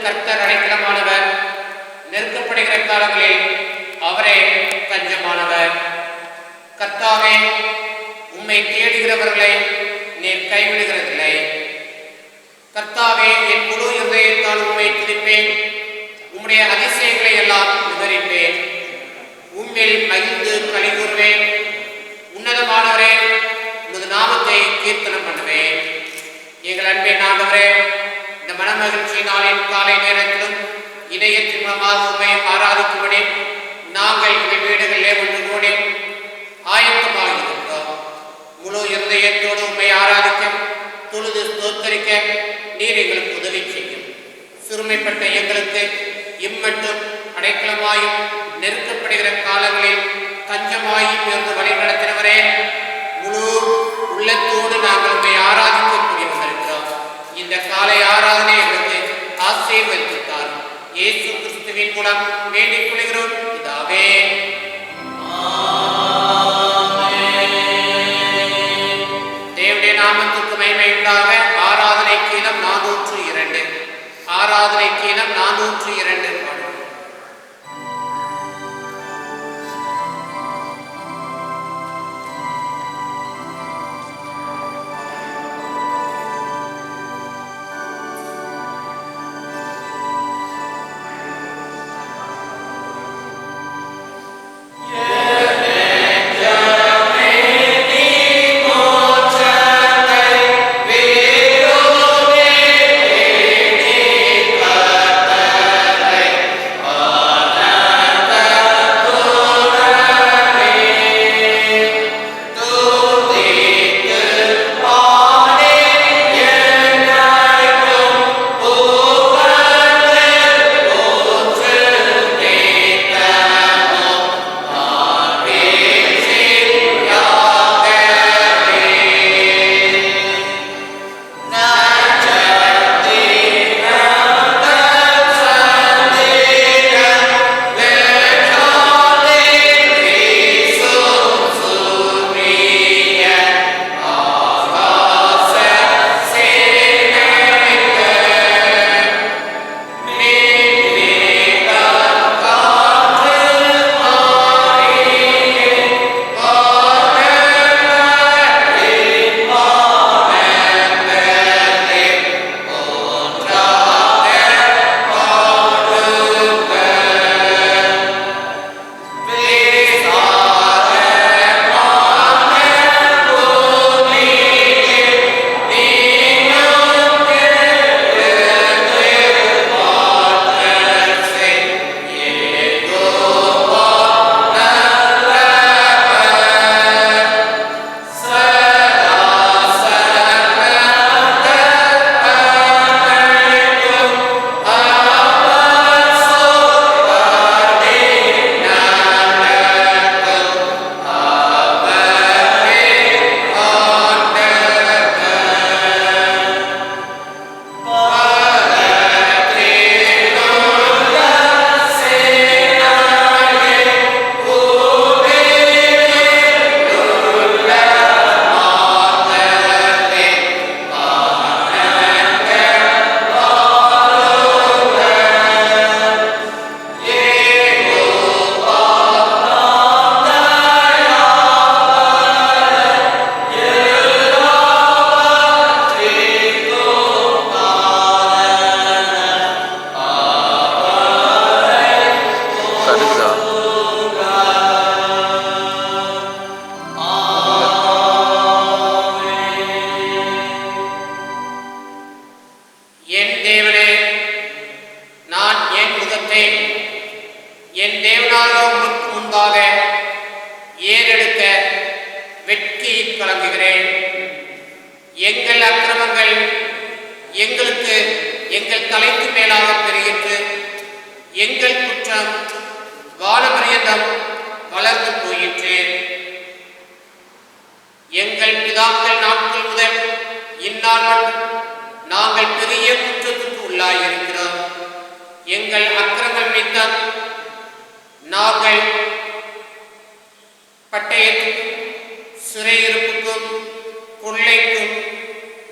கர்த்தர் அடைக்கலமானவர், நெருக்கப்படுகிற காலங்களில் அவரே தஞ்சமானவர். கர்த்தாவே, உம்மை தேடுகிறவர்களை நீர் கைவிடுகிறதில்லை. கர்த்தாவே, என் முழு இருதயத்தால் உம்மை துதிப்பேன், உம்முடைய அதிசயங்களை எல்லாம் விவரிப்பேன், உம்மில் மகிழ்ந்து களி கூறுவேன். உன்னதமானவரே, உமது நாமத்தை கீர்த்தனம் பண்ணுவேன். எங்கள் அன்பின் ஆண்டவரே, இந்த மனமகிழ்ச்சி நாளின் காலை நேரத்திலும் இணையத்தின் மூலமாக உண்மை ஆராதிக்கும்படி நாங்கள் எங்கள் வீடுகளிலே ஒன்று கூடி ஆயத்தமாக இருக்கிறோம். முழு இருதயத்தோடு உண்மை ஆராதிக்க, தொழுது ஸ்தோத்தரிக்க நீர் எங்களுக்கு உதவி செய்யும். சிறுமைப்பட்ட எங்களுக்கு இம்மட்டும் அடைக்கலமாயும் நெருக்கப்படுகிற காலங்களில் தஞ்சமாயும் இருந்து வழி நடத்தினவரே, முழு உள்ளத்தோடு நாங்கள் உண்மை ஆராதிக்கக்கூடிய வந்திருக்கிறோம். இந்த காலை ஆராதனை எங்களுக்கு ஆசீர்வதித்தார். இயேசு கிறிஸ்துவின் மூலம் வேண்டிக் கொள்கிறோம் பிதாவே. தேவனுடைய நாமத்துக்கு மகிமை உண்டாக. ஆராதனை கீதம் 402. ஆராதனை கீதம் 402 பாடுவோம்.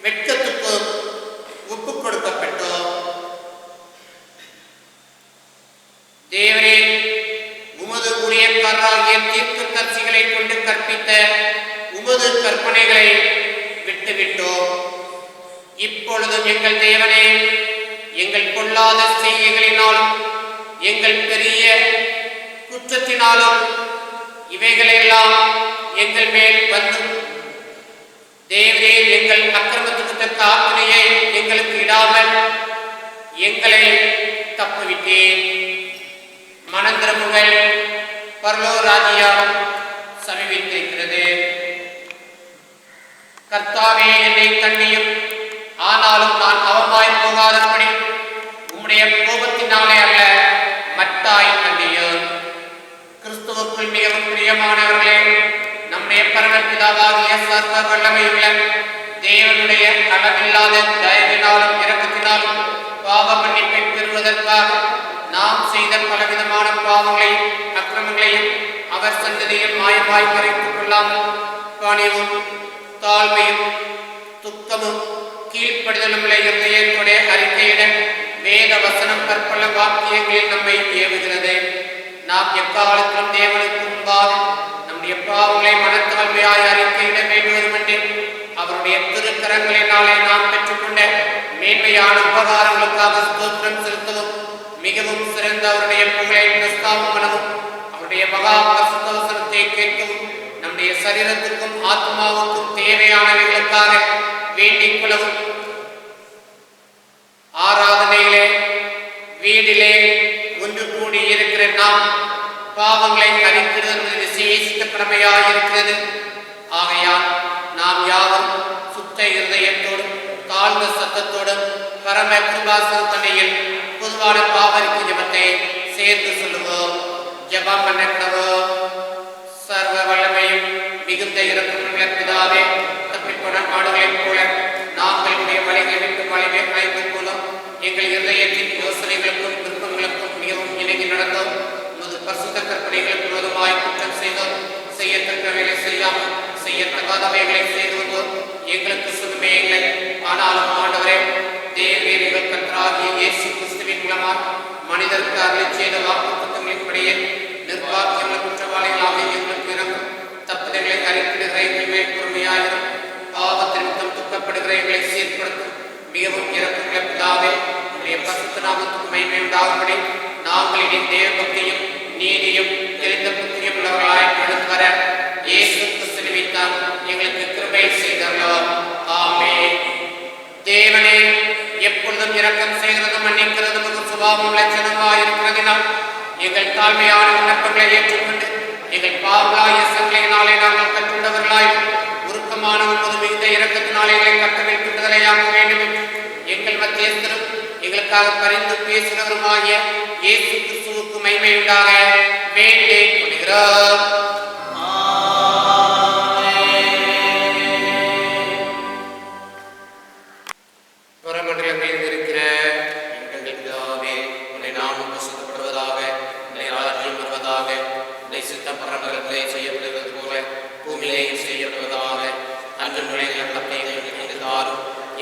வெட்கத்துக்கும் ஒப்புக் கொடுக்கப்பட்டோம். உமது கற்பனைகளை விட்டுவிட்டோம். இப்பொழுதும் எங்கள் தேவனே, எங்கள் பொல்லாத செய்கைகளினாலும் எங்கள் பெரிய குற்றத்தினாலும் இவைகளெல்லாம் எங்கள் மேல் வந்து தேவரீர் எங்கள் அக்கிரமத்துக்கு தக்க ஆக்கினையை எங்களுக்கு இடாமல் எங்களை தப்புவிட்டேன். மனந்திரமுகள் பரலோ ராஜ்யம் சமீபித்திருக்கிறது. கர்த்தாவே, என்னை தண்ணியும், ஆனாலும் நான் அவமாய் போகாதபடி உம்முடைய கோபத்தினாலே அல்ல, மட்டாய் தண்ணியும். கிறிஸ்துவுக்குள் மிகவும் பிரியமானவர்களே, நம்முடைய பரமபிதாவாகிய சர்வ வல்லமையுள்ள தேவனுடைய அளவில்லாத தயவினாலும் இரக்கத்தினாலும் பாவ மன்னிப்பை பெறுவதற்காக நாம் செய்த பலவிதமான பாவங்களையும் அக்கிரமங்களையும் அவர் சந்ததியில் மாயமாய் மறைத்துக் கொள்ளாமல் பணிவும் தாழ்மையும் துக்கமும் கீழ்ப்படுதலும் இதயத்துடைய அறிக்கையிட வேத வசனம் பற்பல வாக்கியங்களில் நம்மை ஏவுகிறது. நாம் எக்காலத்திலும் தேவனுக்கு முன்பாக நம்முடைய பாவங்களை மனத்தாழ்மையாய் அறிக்கையிட வேண்டுவதுமென்றே அவருடைய திருக்கரங்களினாலே நாம் பெற்றுக்கொண்ட மேன்மையான உபகாரங்களுக்காக ஸ்தோத்திரம் செலுத்தவும் மிகவும் சிறந்த அவருடைய புகழை பிரஸ்தாபம் பண்ணவும் அவருடைய மகா பரிசுத்த வசனத்தை கேட்கவும் நம்முடைய சரீரத்துக்கும் ஆத்மாவுக்கும் தேவையானவைகளுக்காக வேண்டிக் கொள்ளவும் ஆராதனையிலே வீடிலே ஒன்று கூடி இருக்கிற நாம் பாவங்களை அறிக்கிறது விசேஷ கடமையாயிருக்கிறது. ஆகையால் நாம் யாரும் சுத்த இருதயத்தோடும் தாழ்ந்த சத்தத்தோடும் பரம கிருபாசனையில் பொதுவான பாவரிக்கு ஜபத்தை சேர்ந்து சொல்லுவோம். ஜபம் பண்ணப்படுவோம். சர்வ வல்லமையும் மிகுந்த இரக்கமுள்ள பிதாவே, தப்பிப்போன ஆடுகளைப் போல நாங்களுடைய வழிகளை விட்டு வழிவை அழைக்கும் போலும் எங்கள் இருதயத்தின் யோசனைகளுக்கும் விருப்பங்களுக்கும் மிகவும் இணங்கி நடந்தோம். உமது பரிசுத்த கற்பனைகளுக்கு விரோதமாய் குற்றம் செய்தோம். செய்யத்தக்கவைகளை செய்யாமல் செய்யத்தகாதவைகளை செய்து வந்தோம். எங்களுக்கு சுகமே இல்லை. ஆனாலும் ஆண்டவரே, தேவரீர்கள் கர்த்தராகிய இயேசு கிறிஸ்துவின் மூலமாக மனிதருக்கு அருள் செய்த வாக்குத்தத்தங்களின்படியே நிர்வாகியமுள்ள குற்றவாளிகளாக எங்களுக்கு இறங்கும். தப்புதல்களை அறிக்கிடுகிற எங்கள் மேல் பொறுமையாயிரும். பாவத்தின் நிமித்தம் துக்கப்படுகிற எங்களை சீர்படுத்தும் மிகவும் இறக்குள்ள பிதாவே, உடைய பரிசுத்த நாமத்துக்கு மகிமை உண்டாகும்படி நாங்கள் இனி தேவ பக்தியும் நீதியும் தெரிந்த புத்தியும் உள்ளவர்களாய் நடந்து வர இயேசு கிறிஸ்து நிமித்தம் எங்களுக்கு கிருபை செய்தருளும். ஆமென். தேவனே, எப்பொழுதும் இரக்கம் செய்கிறதும் மன்னிக்கிறதும் ஒரு சுபாவம் லட்சணமாயிருக்கிறதினால் எங்கள் தாழ்மையான விண்ணப்பங்களை ஏற்றுக்கொண்டு எங்கள் பாவங்களாய சங்களையினாலே நாங்கள் கற்றுள்ளவர்களாய் உருக்கமான ஒரு மிகுந்த இரக்கத்தினாலே எங்களை கட்டமைக்கின்றதையாக வேண்டும் என்று எங்கள் மத்தியஸ்தரும் எங்களுக்காக பரிந்து பேசுகிறவருமாகிய இயேசு கிறிஸ்துவுக்கு மகிமை உண்டாக வேண்டிக் கொள்கிறோம்.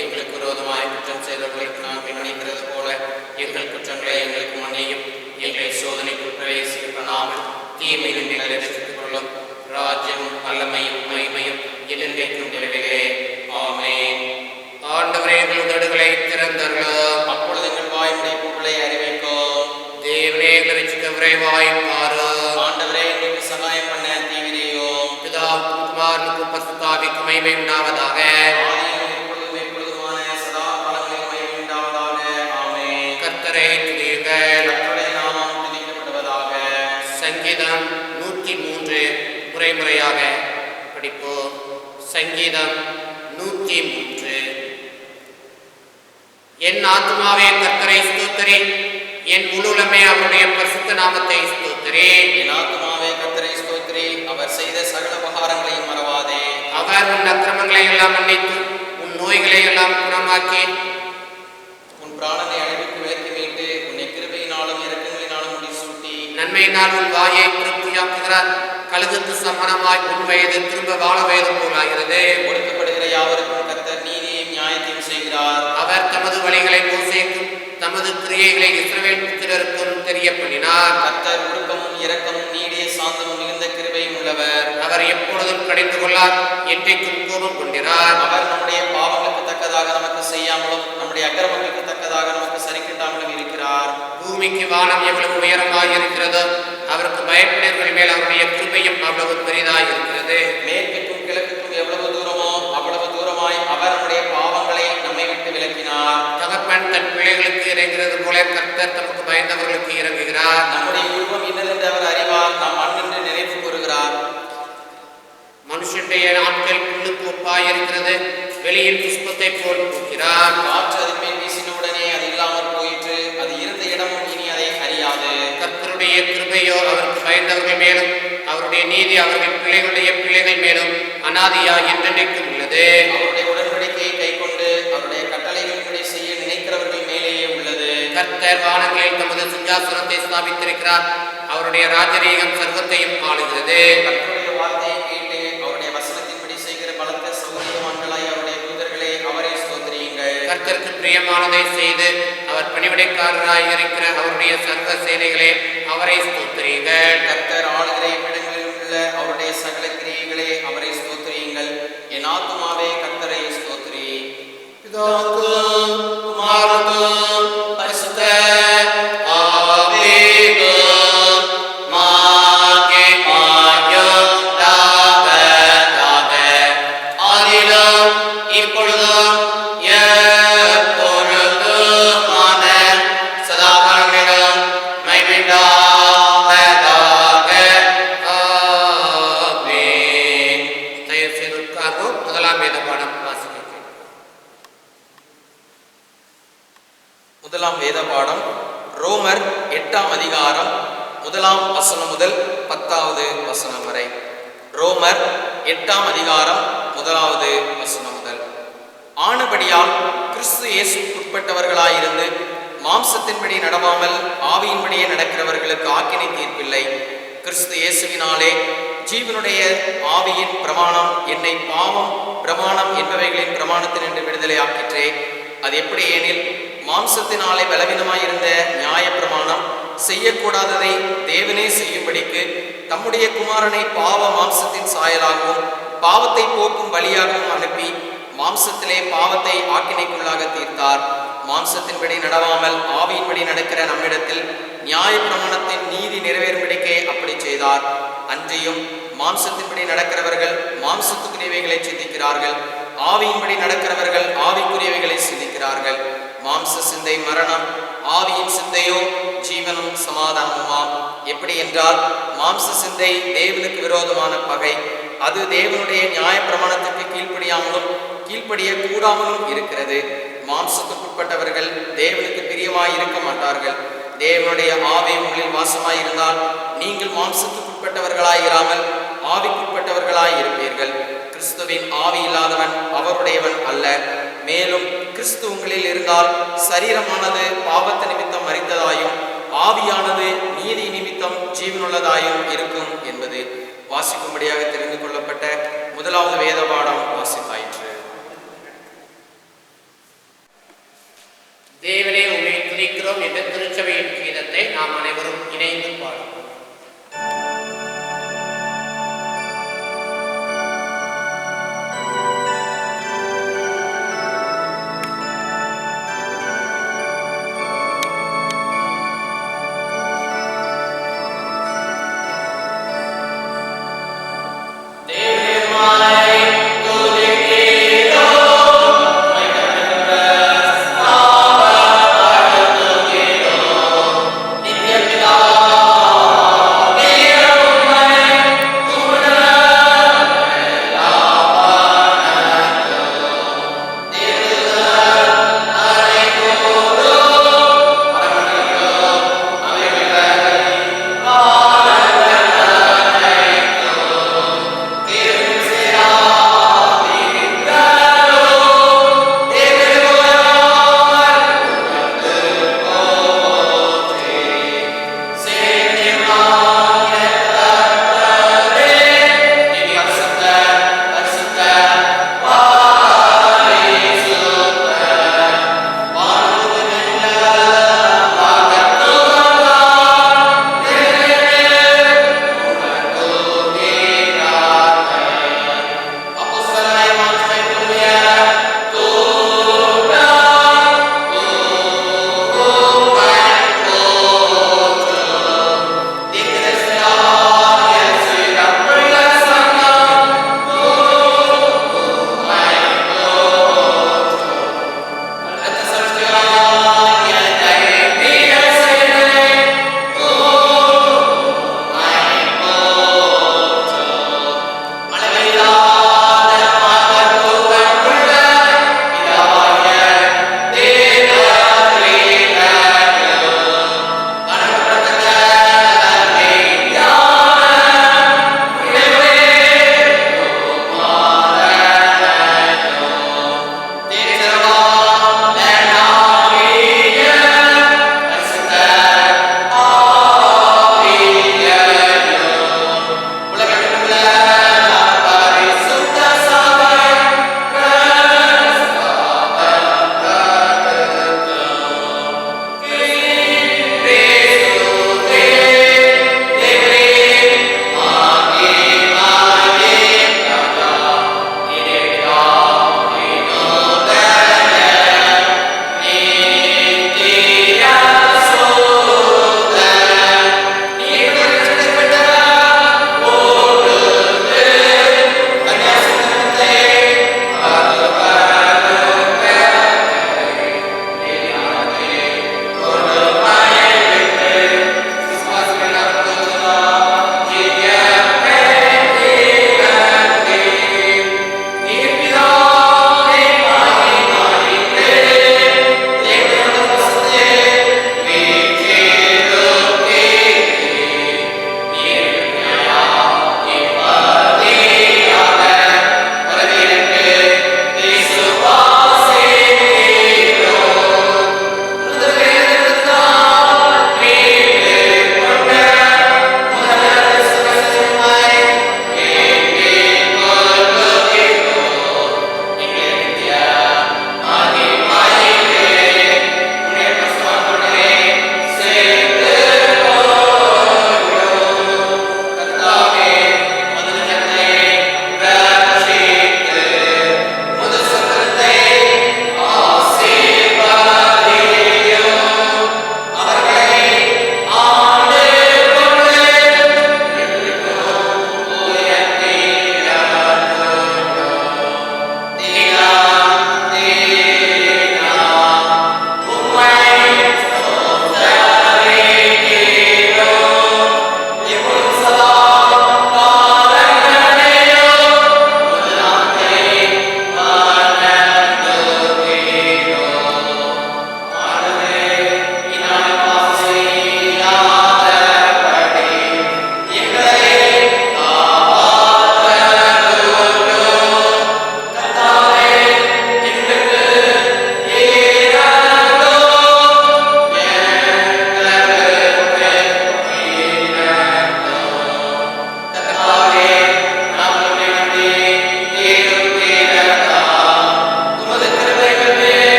எங்களுக்கு விரோதமாய் குற்றம் செய்தவர்களுக்கு நாங்கள் மன்னிக்கிறது போல எங்கள் குற்றங்களை எங்களுக்கு மன்னியும். எங்களை சோதனைக்குள் பிரவேசிக்க பண்ணாமல் தீமையில் எங்களை ரசித்துக் கொள்ளும். ராஜ்யமும் வல்லமையும் மகிமையும் என்றென்றைக்கும் நிறைவேறே. ஆமென். ஆண்டவரே, எங்கள் உதடுகளை திறந்தருளும். அப்பொழுது எங்கள் வாயுடைய புகழை அறிவிக்கும். தேவனே, எங்களை ரட்சிக்க விரைவாய் பாரும். ஆண்டவரே, எங்களுக்கு சகாயம் பண்ண தீவிரையும். பிதாவுக்கும் குமாரனுக்கும் பரிசுத்த ஆவிக்கும் மகிமை உண்டாவதாக. சங்கீதம் 103 முறைமுறையாக படிப்போம். சங்கீதம் 103. என் ஆத்துமாவே கர்த்தரை ஸ்தோத்திரி, என் முழுலமே அவருடைய பரிசுத்த நாமத்தை ஸ்தோத்திரி. என் ஆத்துமாவே கர்த்தரை ஸ்தோத்திரி, அவர் செய்த சகல உபகாரங்களையும் மறவாதே. அவர் உன் அக்கிரமங்களை எல்லாம் மன்னித்து உன் நோய்களை எல்லாம் குணமாக்கி உன் பிராணனை அழிவுக்கு விலக்கி மீட்டு உன்னை கிருபையினாலும் இரக்கங்களினாலும் முடிசூட்டி நன்மையினால் உன் வாயை திருப்தியாக்குகிறார். கழுகுக்கு சமணமாய் உன் வயது திரும்ப வாழ வயது போலாகிறது. கொடுக்கப்படுகிற யாவருக்கும் கர்த்தர் நீதியையும் நியாயத்தையும் செய்கிறார். அவர் தமது வழிகளை மோசேக்கும் தமது கிரியைகளை இஸ்ரவேல் புத்திரருக்கும் தெரிய பண்ணினார். கர்த்தர் ஒழுக்கமும் இரக்கமும் நீடிய சாந்தமும் மிகுந்த கிருபையும் உள்ளவர். அவர் எப்பொழுதும் கடிந்து கொள்ளார், என்றைக்கும் கோபம் கொண்டிரார். அவர் நம்முடைய பாவங்களுக்கு தக்கதாக நமக்கு செய்யாமலும் நம்முடைய அக்கிரமங்களுக்கு தக்கதாக நமக்கு சரி கட்டாமலும் இருக்கிறார். பூமிக்கு வானம் எவ்வளவு உயரமாய் இருக்கிறதோ அவருக்கு பயப்படுவர்கள் மேல் அவருடைய கிருபையும் அவ்வளவு பெரிதாய் இருக்கிறது. மேற்குக்கும் கிழக்குக்கும் எவ்வளவு தூரமோ அவ்வளவு தூரமாய் அவர் நம்முடைய பாவங்களை நம்மை விட்டு விலக்கினார். தகப்பன் தன் பிள்ளைகளுக்கு இறங்குகிறது போல கர்த்தர் தமக்கு பயந்தவர்களுக்கு இறங்குகிறார். நம்முடைய உருவம் இன்னதென்று அவர் அறிவார், நாம் மண்ணென்று நினைவு கூறுகிறார். மனுஷனுடைய நாட்கள் புல்லுக்கு ஒப்பாய் இருக்கிறது, வெளியில் புஷ்பத்தை போல் பூக்கிறார். காற்று அதன் மேல் வீசினவுடனே அது இல்லாமல் போயிற்று, அது இருந்த இடமும் இனி அதை அறியாது. கர்த்தருடைய கிருபையோ அவருக்கு பயந்தவர்கள் மேலும் அவருடைய நீதி அவர்கள் பிள்ளைகளுடைய பிள்ளைகள் மேலும் அநாதியாய் என்றென்றைக்கும் உள்ளது. அவருடைய உடன்படிக்கையை கைக்கொண்டு அவருடைய கட்டளைகளின்படி செய்ய நினைக்கிறவர்கள் மேலேயே உள்ளது. கர்த்தர் வானங்களில் தமது சிங்காசனத்தை ஸ்தாபித்திருக்கிறார், அவருடைய ராஜரீகம் சர்வத்தையும் ஆளுகிறது. கர்த்தருடைய வார்த்தையை கேட்டு அவருடைய வசனத்தின்படி செய்கிற பலத்த சௌரியவான்களாய் அவருடைய தூதர்களே அவரை ஸ்தோத்திரியுங்கள். கர்த்தருக்கு பிரியமானதை செய்து அவர் பணிவிடைக்காரராய் இருக்கிற அவருடைய சர்வ சேனைகளே அவரை ஸ்தோத்திரியுங்கள். கர்த்தர் ஆளுகிற இடங்களில் உள்ள அவருடைய சகல கிரியைகளே அவரை ஸ்தோத்திரியுங்கள். என் ஆத்துமாவே கர்த்தரை ஸ்தோத்திரி. பிதாவுக்கும் குமாரனுக்கும் பரிசுத்த ஆவிக்கும் மகிமையுண்டாவதாக. ஆதியிலும் இப்பொழுதும் எப்பொழுதுமான சதா காலங்களிலும் மகிமையுண்டாவதாக. ஆமென். தயவு செய்து உட்கார்வோம். முதலாம் வேத பாடம் வாசிக்கிறேன். முதலாம் வேத பாடம் ரோமர் 8ஆம் அதிகாரம் 1ஆம் வசனம் முதல் 10வது வசனம் வரை. ரோமர் 8ஆம் அதிகாரம் 1வது வசனம் முதல். ஆனபடியால் கிறிஸ்து இயேசுக்குட்பட்டவர்களாயிருந்து மாம்சத்தின்படி நடவாமல் ஆவியின்படியே நடக்கிறவர்களுக்கு ஆக்கினை தீர்ப்பில்லை. கிறிஸ்து இயேசுவினாலே ஜீவனுடைய ஆவியின் பிரமாணம் என்னை பாவம் பிரமாணம் என்பவைகளின் பிரமாணத்தினின்று விடுதலை ஆக்கிற்றே. அது எப்படி எனில் மாம்சத்தினாலே பலவீனமாயிருந்த நியாய பிரமாணம் செய்யக்கூடாததை தேவனே செய்யும்படிக்கு தம்முடைய குமாரனை பாவ மாம்சத்தின் சாயலாகவும் பாவத்தை போக்கும் பலியாகவும் அனுப்பி மாம்சத்திலே பாவத்தை ஆக்கினைக்குள்ளாக தீர்த்தார். மாம்சத்தின்படி நடவாமல் ஆவியின்படி நடக்கிற நம்மிடத்தில் நியாய பிரமாணத்தின் நீதி நிறைவேறும்படிக்கே அப்படி செய்தார். அன்றியும் மாம்சத்தின்படி நடக்கிறவர்கள் மாம்சத்துக்குரியவைகளை சிந்திக்கிறார்கள், ஆவியின்படி நடக்கிறவர்கள் ஆவிக்குரியவைகளை சிந்திக்கிறார்கள். மாம்ச சிந்தை மரணம், ஆவியின் சிந்தையோ ஜீவனும் சமாதானமுமாம். எப்படி என்றால் மாம்ச சிந்தை தேவனுக்கு விரோதமான பகை, அது தேவனுடைய நியாய பிரமாணத்துக்கு கீழ்ப்படியாமலும் கீழ்ப்படிய கூடாமலும் இருக்கிறது. மாம்சத்துக்குட்பட்டவர்கள் தேவனுக்கு பிரியமாய் இருக்க மாட்டார்கள். தேவனுடைய ஆவி உங்களில் வாசமாயிருந்தால் நீங்கள் மாம்சத்துக்குட்பட்டவர்களாயிராமல் ஆவிக்குட்பட்டவர்களாய் இருப்பீர்கள். கிறிஸ்துவின் ஆவி இல்லாதவன் அவருடையவன் அல்ல. மேலும் கிறிஸ்து உங்களில் இருந்தால் சரீரமானது பாவத்து நிமித்தம் மரித்ததாயும் ஆவியானது நீதி நிமித்தம் ஜீவனுள்ளதாயும் இருக்கும் என்பது வாசிக்கும்படியாக தெரிந்து கொள்ளப்பட்ட முதலாவது வேத பாடம் வாசித்தாயிற்று. தேவனே உம்மை துதிக்கிறோம் என்ற திருச்சபையின் கீதத்தை நாம் அனைவரும் இணைந்து பாடுவோம். நித்திய பிதா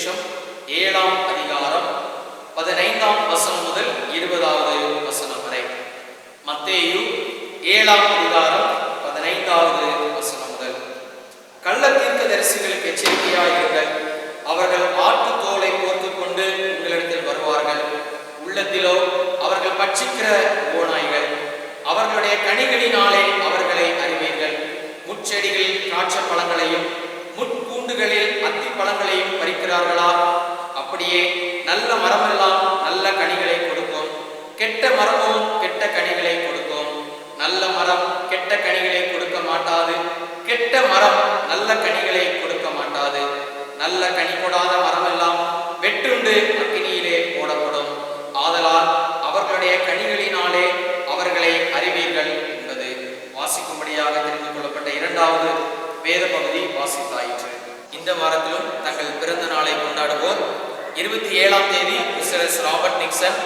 சுவிசேஷம் 7ஆம் அதிகாரம் 15ஆம் வசனம் முதல் 20வது வசனம் வரை. மத்தேயு 7ஆம் அதிகாரம் 15வது வசனம் முதல். கள்ள தீர்க்கதரிசிகளுக்கு எச்சரிக்கையாயிருங்கள். அவர்கள் ஆட்டு தோலை போர்த்துக் கொண்டு உங்களிடத்தில் வருவார்கள். உள்ளத்திலோ அவர்கள் பட்சிக்கிற ஓநாய்கள். அவர்களுடைய கனிகளினாலே அவர்களை அறிவீர்கள். முட்செடிகளில் திராட்சை பழங்களையும் முட்பூண்டுகளில் அத்தி பழங்களையும் பறிக்கிறார்களா? அப்படியே நல்ல மரமெல்லாம் நல்ல கனிகளை கொடுக்கும், கெட்ட மரமோ கெட்ட கனிகளை கொடுக்கும். நல்ல மரம் கெட்ட கனிகளை கொடுக்க மாட்டாது, கெட்ட மரம் நல்ல கனிகளை கொடுக்க மாட்டாது. நல்ல கனி கொடாத மரமெல்லாம் வெட்டுண்டு அக்கினியிலே போடப்படும். ஆதலால் அவர்களுடைய கனிகளினாலே அவர்களை அறிவீர்கள் என்பது. வாசிக்கும்படியாக தெரிந்து கொள்ளப்பட்ட 2வது வேத பகுதி வாசித்தாயிற்று. இந்த வாரத்திலும் தங்கள் பிறந்த நாளை கொண்டாடுவோர் 27ஆம் தேதி மிஸ்டர் எஸ் ராபர்ட் நிக்சன்,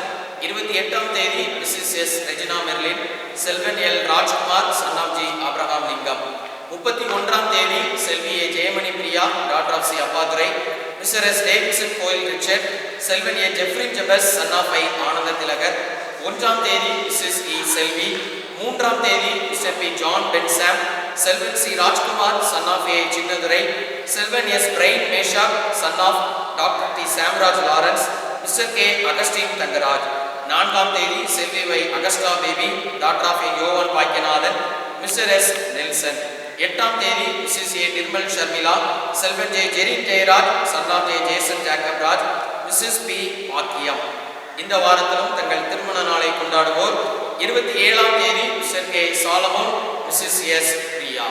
28ஆம் தேதி Mrs S Regina Merlin, Selvan L Rajkumar son of G Abraham Lingam, 31ஆம் தேதி Selvi A Jeyamani Priya daughter of C Appadurai, Mr S Davidson Koil Richard, Selvan A Jefrin Jebas son of I Anantha Thilagar, 1ஆம் தேதி மிஸ்ஸஸ் இ செல்வி, 3ஆம் தேதி Mr P John Bensam, Selvan C Rajkumar son of A Chinnadurai, Selvan S Brian Meshach son of doctor D Samraj Lawrence, Mr K Augustine Thangaraj. 4ஆம் தேதி Selvi Y Augusta Baby daughter of A Yovan Bakkiyanathan, Mr S Nelson. 8ஆம் தேதி Mrs A Nirmal Sharmila, Selvan J Jerin Jeyaraj son of J Jason Jacob Raj, Mrs P Bakkiyam. இந்த வாரத்திலும் தங்கள் திருமண நாளை கொண்டாடுவோர் 27ஆம் தேதி Mr K Solomon, Mrs S Priya.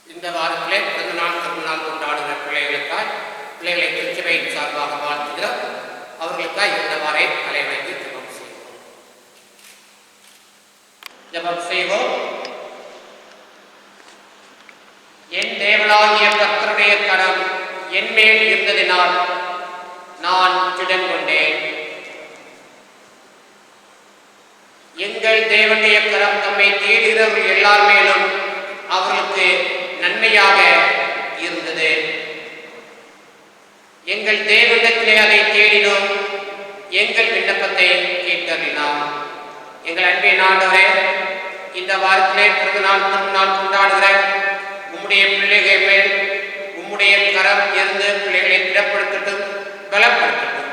இந்த வாரத்திலே பிறந்தநாள் திருநாள் கொண்டாடுகிற பிள்ளைகளுக்காய் பிள்ளைகளை திருச்சபையின் சார்பாக வாழ்த்துகிறோம். அவர்களுக்காக இருந்தவாறே தலைவணைக்கு ஜெபம் செய்வோம். ஜெபம் செய்வோம். என் தேவனாகிய கர்த்தருடைய கரம் என் மேல் இருந்ததினால் நான் திடன் கொண்டேன். எங்கள் தேவனுடைய கரம் தம்மை தேடுகிறவர்கள் எல்லார் மேலும் அவர்களுக்கு நன்மையாக இருந்தது. எங்கள் தேவனிடத்திலே அதை தேடினோம், எங்கள் விண்ணப்பத்தை கேட்டறினோம். எங்கள் அன்பின் ஆண்டவரே, இந்த வாரத்திலே பிறந்தநாள் திருநாள் கொண்டாடுகிற உம்முடைய பிள்ளைகள் மேல் உம்முடைய கரம் இருந்து பிள்ளைகளை திடப்படுத்தட்டும், பலப்படுத்தட்டும்.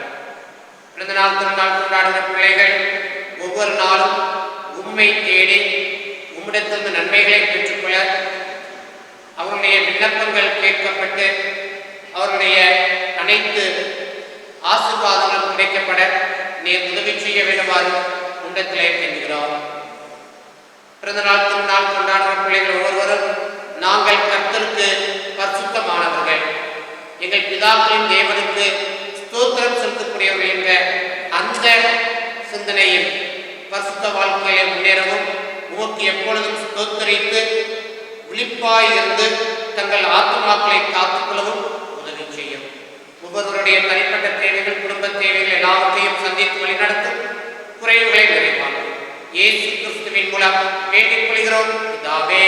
பிறந்தநாள் திருநாள் கொண்டாடுகிற பிள்ளைகள் ஒவ்வொரு நாளும் உம்மை தேடி உம்மிடத்திலிருந்து நன்மைகளை பெற்றுக்கொள்ள அவருடைய விண்ணப்பங்கள் கேட்கப்பட்டு அவருடைய அனைத்து ஆசீர்வாதங்களும் கிடைக்கப்பட நீர் உதவி செய்ய வேண்டுமாறு உண்டத்திலே கெஞ்சுகிறோம். பிறந்தநாள் திருநாள் கொண்டாடுகிற பிள்ளைகள் ஒவ்வொருவரும் நாங்கள் கர்த்தருக்கு பரிசுத்தமானவர்கள், எங்கள் பிதாக்களின் தேவனுக்கு ஸ்தோத்திரம் செலுத்தக்கூடியவர்கள் என்ற அந்த சிந்தனையில் பரிசுத்த வாழ்க்கையிலே முன்னேறவும் உமக்கு எப்பொழுதும் ஸ்தோத்தரித்து விழிப்பாய் இருந்து தங்கள் ஆத்மாக்களை காத்துக்கொள்ளவும் உதவி செய்யும். ஒவ்வொருவருடைய தனிப்பட்ட தேவைகள், குடும்ப தேவைகள் எல்லாவற்றையும் சந்தித்து வழிநடத்தும், குறைவுகளை நிறைவாகும். இயேசு கிறிஸ்துவின் மூலம் வேண்டிக் கொள்கிறோம் பிதாவே.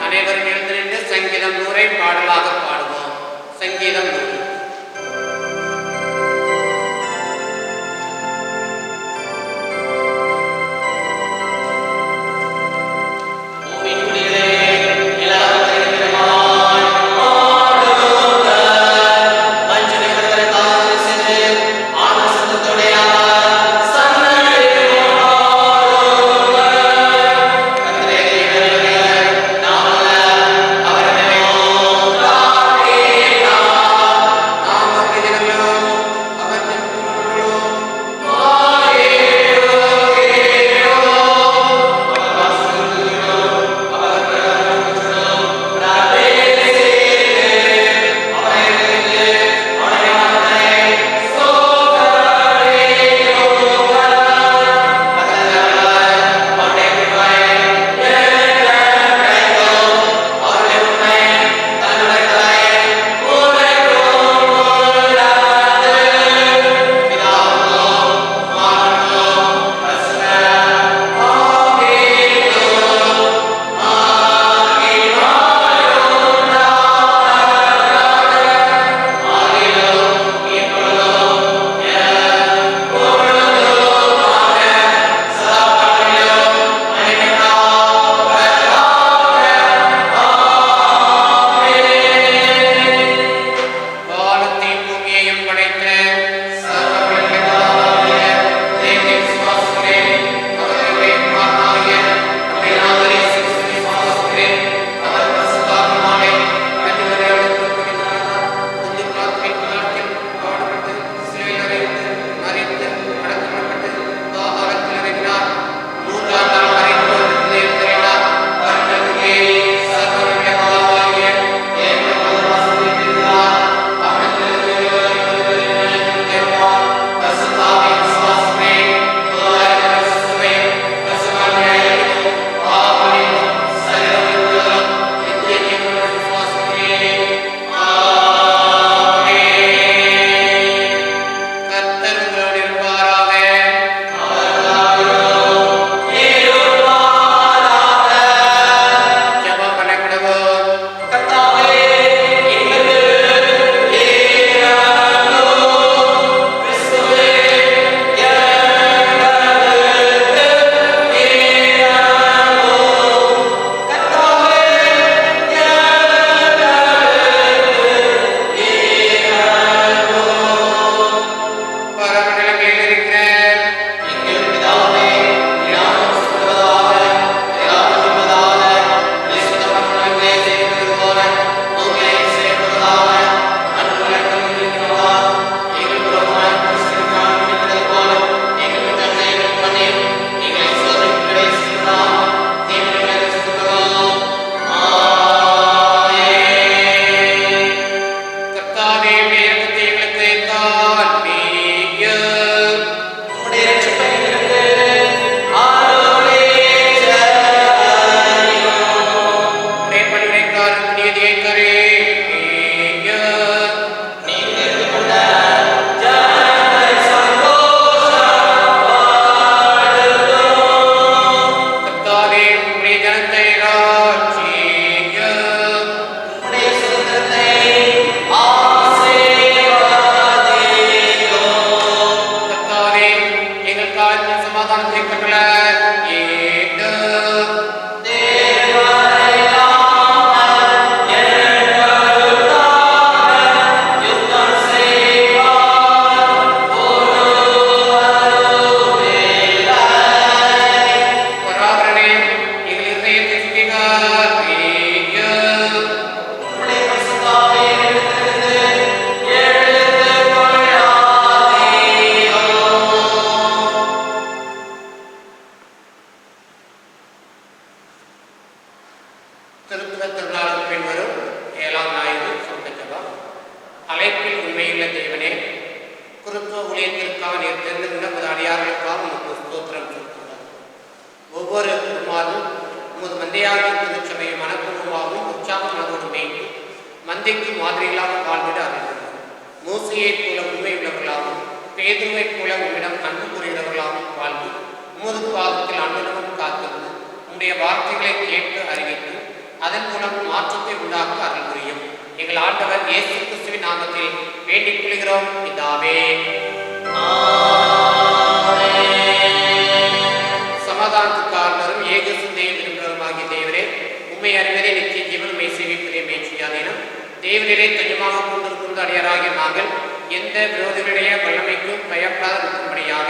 அனைவரும் எழுந்து நின்று சங்கீதம் 100 பாடலாக பாடுவோம். சங்கீதம் 100. ஆனந்தத்தோடைய சன்னதியில் ஊழியத்திற்காக நீர் தேர்ந்தெடுத்த நமது அடியார்களுக்காக உமக்கு ஸ்தோத்திரம் சொல்கிறார். ஒவ்வொரு குமாரும் உமது மந்தையாகிய திருச்சபையை மனப்பூர்வமாகவும் உற்சாக மனதோடு மேய்த்து மந்தைக்கு மாதிரிகளாக வாழ்விட அறிந்தது. மோசையைப் போல உண்மையுள்ளவர்களாகவும் பேதுருவைப் போல உம்மிடம் அன்பு கூறுகிறவர்களாகவும் வாழ்ந்து உமது பாதத்தில் அன்புடனும் காத்திருந்து உம்முடைய வார்த்தைகளை கேட்டு அறிவித்து அதன் மூலம் மாற்றத்தை உண்டாக்க அருள் புரியும். எங்கள் ஆண்டவர் இயேசு கிறிஸ்துவின் நாமத்தில் வேண்டிக் கொள்கிறோம் பிதாவே. சமாதானத்துக்காரரும் ஏக சிந்தையை விரும்புகிறவருமாகிய தேவரே, உம்மை அறிவதே நித்திய ஜீவன், உம்மை சேவிப்பதே மேய்ச்சியாதீனம். தேவரே தஞ்சமாக கொண்டிருக்கும் அடியாராகிய நாங்கள் எந்த விரோதிகளுடைய வல்லமைக்கும் பயப்படாத இருக்கும்படியாக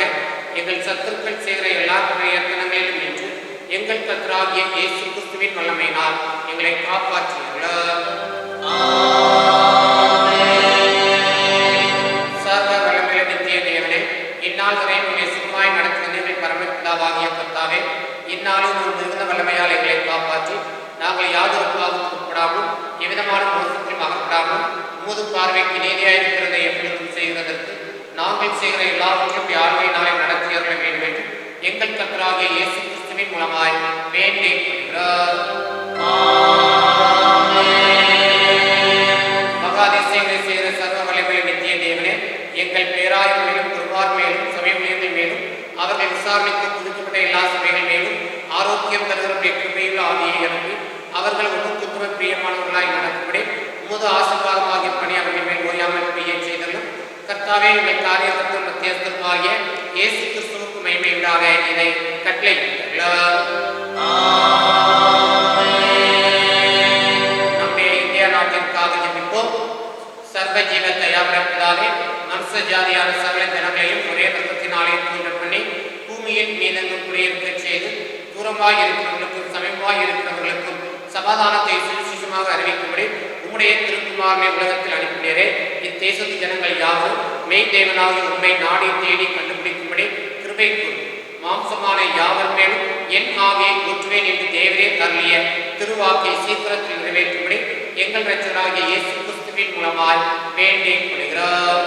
எங்கள் சத்துருக்கள் செய்கிற எல்லா பிரயத்தனங்களிலும் நின்று எங்கள் கர்த்தராகிய இயேசு கிறிஸ்துவின் வல்லமையினால் எங்களை காப்பாற்றியுள்ளார். சர்வ வல்லமையுள்ள நித்திய தேவனே, இந்நாள் வரை உங்களை சுகமாய் நடத்துகின்ற எங்கள் பரமபிதாவாகிய கர்த்தாவே, இந்நாளும் ஒரு மிகுந்த வல்லமையால் எங்களை காப்பாற்றி நாங்கள் யாதொரு பாவத்துக்கு உட்படாமல் எவ்விதமான மோசத்திலும் அகப்படாமல் உமது பார்வைக்கு நீதியாயிருக்கிறதை எப்பொழுதும் செய்கிறதற்கு நாங்கள் செய்கிற எல்லாவற்றையும் யாருடைய நாளை நடத்தியவர்களை வேண்டும் என்று எங்கள் கர்த்தராகிய இயேசு கிறிஸ்துவின் மூலமாய் வேண்டிக் கொள்கிறார். மகாதிசயங்களை செய்கிற சர்வ வல்லமையுள்ள நித்திய தேவனே, எங்கள் பேராயர் மேலும் குருவார் மேலும் சபை ஊழியர்கள் மேலும் அவர்கள் விசாரணைக்கு குறிக்கப்பட்ட எல்லா சபைகள் மேலும் ஆரோக்கியம் தருகிற கிருபையுள்ள ஆவியை அனுப்பி அவர்கள் உமக்கு பிரியமானவர்களாய் நடக்கும்படி உமது ஆசீர்வாதமாகிய பணி அவர்கள் மேல் ஓயாமல் பெய்ய செய்தலும் கர்த்தாவே, எங்கள் காரியத்திற்கும் மத்தியஸ்தமாகிய இயேசு கிறிஸ்துவுக்கு மகிமை உண்டாக இதை கட்டளையிட்டார். நம்முடைய இந்தியா நாட்டிற்காக ஜெபிப்போம். சர்வ ஜீவ தயாரிப்பதாலே மனுஷ ஜாதியான சகல ஜனங்களையும் ஒரே ரத்தத்தினாலே தூண்ட பண்ணி பூமியின் மீதெங்கும் குடியிருக்க செய்து தூரமாய் இருக்கிறவர்களுக்கும் சமீபமாய் இருக்கிறவர்களுக்கும் சமாதானத்தை சுவிசேஷமாக அறிவிக்கும்படி உம்முடைய திருக்குமாரனை உலகத்தில் அனுப்பினரே. இத்தேசத்து ஜனங்கள் யாரும் மெய் தேவனாக உண்மை நாடி தேடி கண்டுபிடிக்கும்படி கிருபை கூறும். மாம்சமான யாவர் மேலும் என் ஆவியை ஊற்றுவேன் என்று தேவரே அருளிய திருவாக்கை சீக்கிரத்தில் நிறைவேற்றும்படி எங்கள் இரட்சகராகிய இயேசு கிறிஸ்துவின் மூலமாய் வேண்டிக் கொள்கிறோம்.